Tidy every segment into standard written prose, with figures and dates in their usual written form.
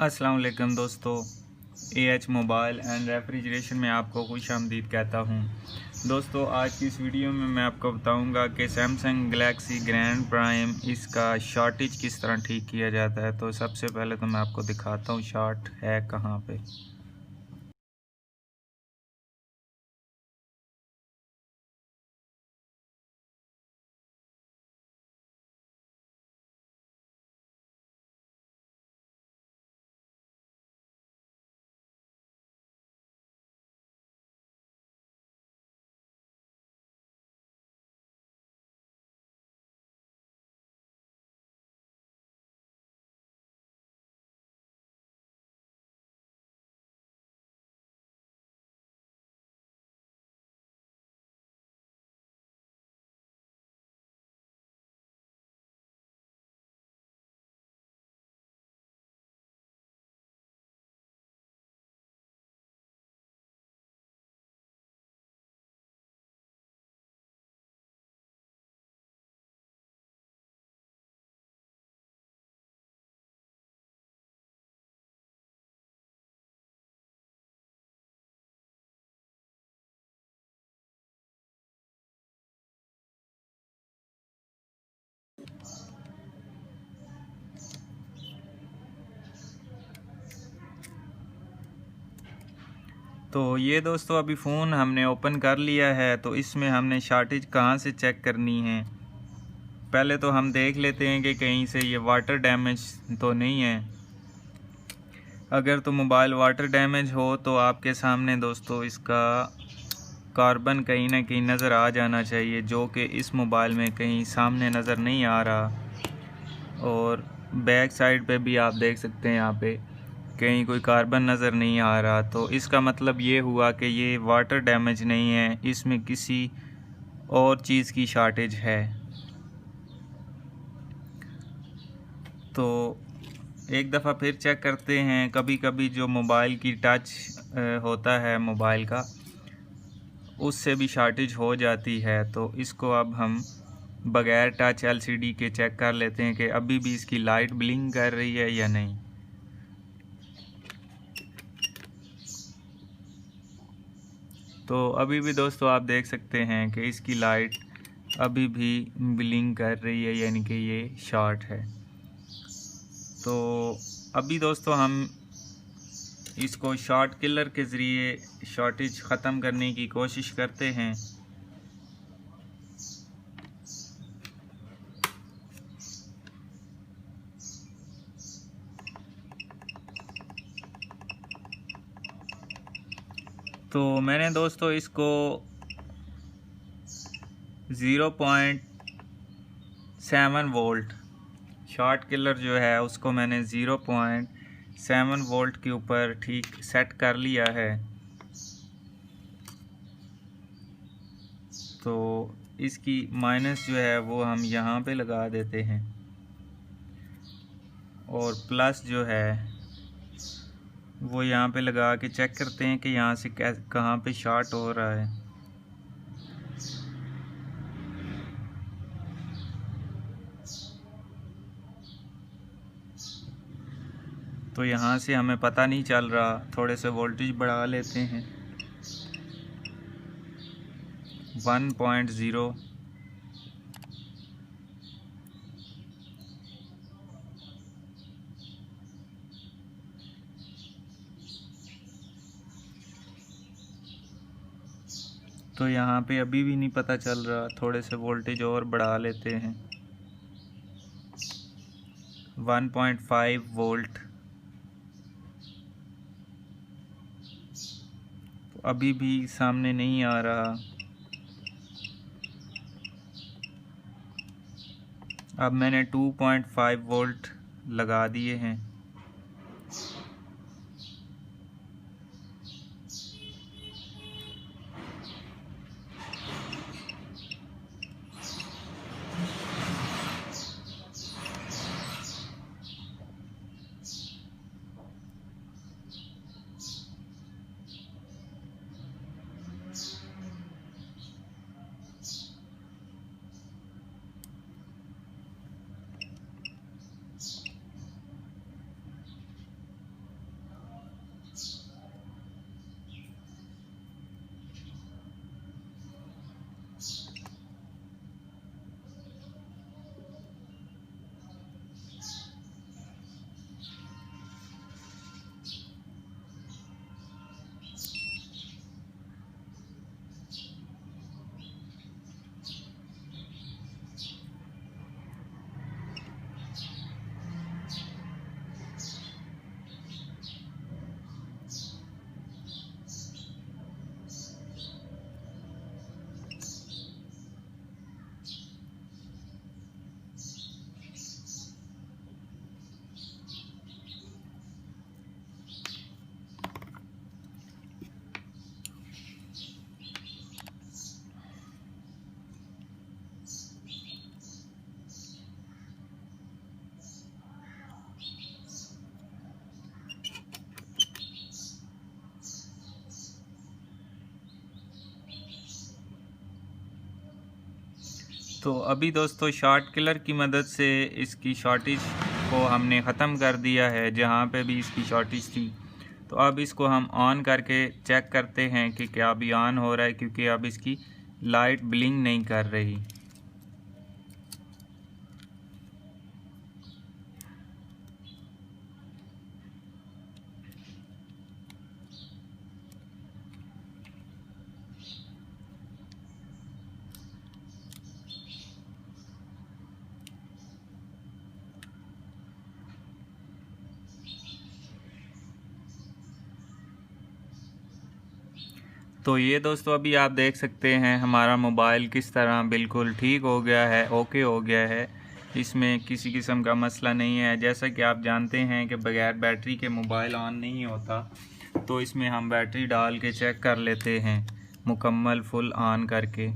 अस्सलाम वालेकुम दोस्तों, एएच मोबाइल एंड रेफ्रिजरेशन में आपको खुशामदीद कहता हूँ। दोस्तों, आज की इस वीडियो में मैं आपको बताऊँगा कि सैमसंग गैलेक्सी ग्रैंड प्राइम इसका शॉर्टेज किस तरह ठीक किया जाता है। तो सबसे पहले तो मैं आपको दिखाता हूँ शॉर्ट है कहाँ पे। तो ये दोस्तों अभी फ़ोन हमने ओपन कर लिया है। तो इसमें हमने शॉर्टेज कहाँ से चेक करनी है, पहले तो हम देख लेते हैं कि कहीं से ये वाटर डैमेज तो नहीं है। अगर तो मोबाइल वाटर डैमेज हो तो आपके सामने दोस्तों इसका कार्बन कहीं ना कहीं नज़र आ जाना चाहिए, जो कि इस मोबाइल में कहीं सामने नज़र नहीं आ रहा। और बैक साइड पे भी आप देख सकते हैं, यहाँ पे कहीं कोई कार्बन नज़र नहीं आ रहा। तो इसका मतलब ये हुआ कि ये वाटर डैमेज नहीं है, इसमें किसी और चीज़ की शॉर्टेज है। तो एक दफ़ा फिर चेक करते हैं। कभी कभी जो मोबाइल की टच होता है मोबाइल का, उससे भी शॉर्टेज हो जाती है। तो इसको अब हम बग़ैर टच एलसीडी के चेक कर लेते हैं कि अभी भी इसकी लाइट ब्लिंक कर रही है या नहीं। तो अभी भी दोस्तों आप देख सकते हैं कि इसकी लाइट अभी भी ब्लिंक कर रही है, यानी कि ये शॉर्ट है। तो अभी दोस्तों हम इसको शॉर्ट किलर के ज़रिए शॉर्टेज ख़त्म करने की कोशिश करते हैं। तो मैंने दोस्तों इसको 0.7 वोल्ट शॉर्ट किलर जो है उसको मैंने 0.7 वोल्ट के ऊपर ठीक सेट कर लिया है। तो इसकी माइनस जो है वो हम यहाँ पे लगा देते हैं, और प्लस जो है वो यहाँ पे लगा के चेक करते हैं कि यहाँ से कहाँ पे शॉर्ट हो रहा है। तो यहाँ से हमें पता नहीं चल रहा, थोड़े से वोल्टेज बढ़ा लेते हैं 1.0। तो यहाँ पे अभी भी नहीं पता चल रहा, थोड़े से वोल्टेज और बढ़ा लेते हैं 1.5 वोल्ट। तो अभी भी सामने नहीं आ रहा। अब मैंने 2.5 वोल्ट लगा दिए हैं। तो अभी दोस्तों शॉर्ट किलर की मदद से इसकी शॉर्टेज को हमने ख़त्म कर दिया है, जहाँ पे भी इसकी शॉर्टेज थी। तो अब इसको हम ऑन करके चेक करते हैं कि क्या अभी ऑन हो रहा है, क्योंकि अब इसकी लाइट ब्लिंक नहीं कर रही। तो ये दोस्तों अभी आप देख सकते हैं हमारा मोबाइल किस तरह बिल्कुल ठीक हो गया है, ओके हो गया है। इसमें किसी किस्म का मसला नहीं है। जैसा कि आप जानते हैं कि बगैर बैटरी के मोबाइल ऑन नहीं होता, तो इसमें हम बैटरी डाल के चेक कर लेते हैं मुकम्मल फुल ऑन करके।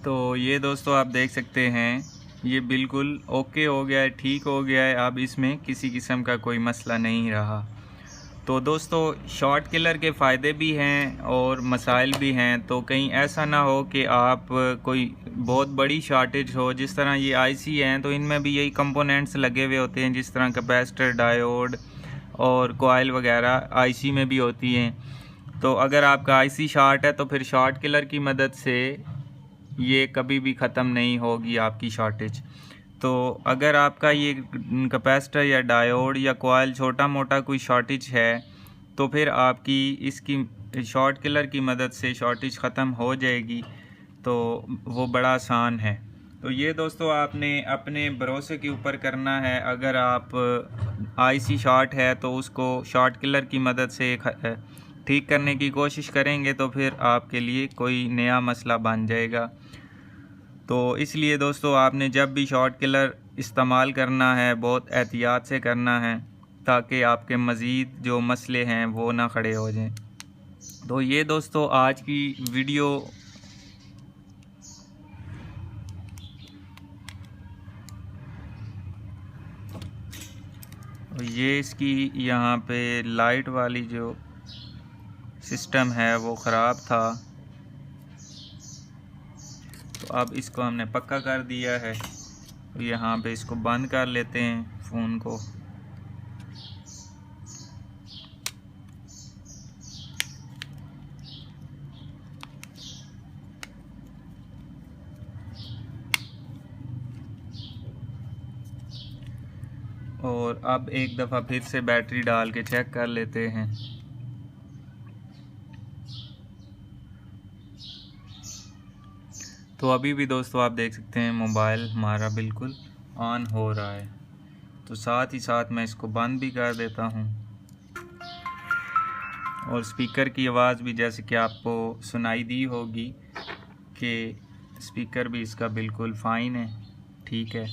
तो ये दोस्तों आप देख सकते हैं ये बिल्कुल ओके हो गया है, ठीक हो गया है। अब इसमें किसी किस्म का कोई मसला नहीं रहा। तो दोस्तों शॉर्ट किलर के फ़ायदे भी हैं और मसाइल भी हैं। तो कहीं ऐसा ना हो कि आप कोई बहुत बड़ी शॉर्टेज हो, जिस तरह ये आईसी हैं तो इनमें भी यही कंपोनेंट्स लगे हुए होते हैं, जिस तरह कैपेसिटर, डायोड और कॉइल वगैरह आईसी में भी होती हैं। तो अगर आपका आईसी शॉर्ट है तो फिर शॉर्ट किलर की मदद से ये कभी भी ख़त्म नहीं होगी आपकी शॉर्टेज। तो अगर आपका ये कैपेसिटर या डायोड या कॉइल छोटा मोटा कोई शॉर्टेज है, तो फिर आपकी इसकी शॉर्ट किलर की मदद से शॉर्टेज ख़त्म हो जाएगी। तो वो बड़ा आसान है। तो ये दोस्तों आपने अपने भरोसे के ऊपर करना है। अगर आप आईसी शॉर्ट है तो उसको शॉर्ट किलर की मदद से ठीक करने की कोशिश करेंगे, तो फिर आपके लिए कोई नया मसला बन जाएगा। तो इसलिए दोस्तों आपने जब भी शॉर्ट किलर इस्तेमाल करना है बहुत एहतियात से करना है, ताकि आपके मज़ीद जो मसले हैं वो ना खड़े हो जाएं। तो ये दोस्तों आज की वीडियो ये इसकी यहाँ पे लाइट वाली जो सिस्टम है वो ख़राब था, तो अब इसको हमने पक्का कर दिया है। तो यहाँ पे इसको बंद कर लेते हैं फ़ोन को। और अब एक दफ़ा फिर से बैटरी डाल के चेक कर लेते हैं। तो अभी भी दोस्तों आप देख सकते हैं मोबाइल हमारा बिल्कुल ऑन हो रहा है। तो साथ ही साथ मैं इसको बंद भी कर देता हूँ। और स्पीकर की आवाज़ भी जैसे कि आपको सुनाई दी होगी कि स्पीकर भी इसका बिल्कुल फ़ाइन है, ठीक है।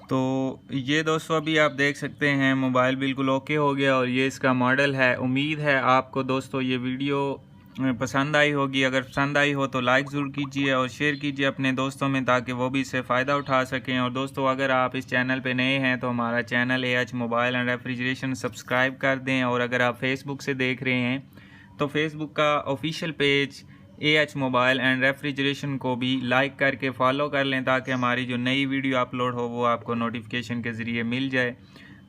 तो ये दोस्तों अभी आप देख सकते हैं मोबाइल बिल्कुल ओके हो गया और ये इसका मॉडल है। उम्मीद है आपको दोस्तों ये वीडियो पसंद आई होगी। अगर पसंद आई हो तो लाइक ज़रूर कीजिए और शेयर कीजिए अपने दोस्तों में, ताकि वो भी इससे फ़ायदा उठा सकें। और दोस्तों अगर आप इस चैनल पे नए हैं तो हमारा channel AH mobile and refrigeration subscribe कर दें। और अगर आप फेसबुक से देख रहे हैं तो फेसबुक का official page AH mobile and refrigeration को भी लाइक करके फॉलो कर लें, ताकि हमारी जो नई वीडियो अपलोड हो वो आपको नोटिफिकेशन के ज़रिए मिल जाए।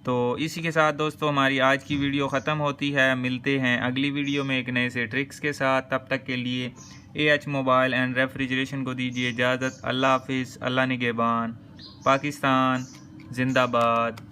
तो इसी के साथ दोस्तों हमारी आज की वीडियो ख़त्म होती है। मिलते हैं अगली वीडियो में एक नए से ट्रिक्स के साथ। तब तक के लिए AH मोबाइल एंड रेफ्रिजरेशन को दीजिए इजाज़त। अल्लाह हाफिज़, अल्लाह निगहबान, पाकिस्तान जिंदाबाद।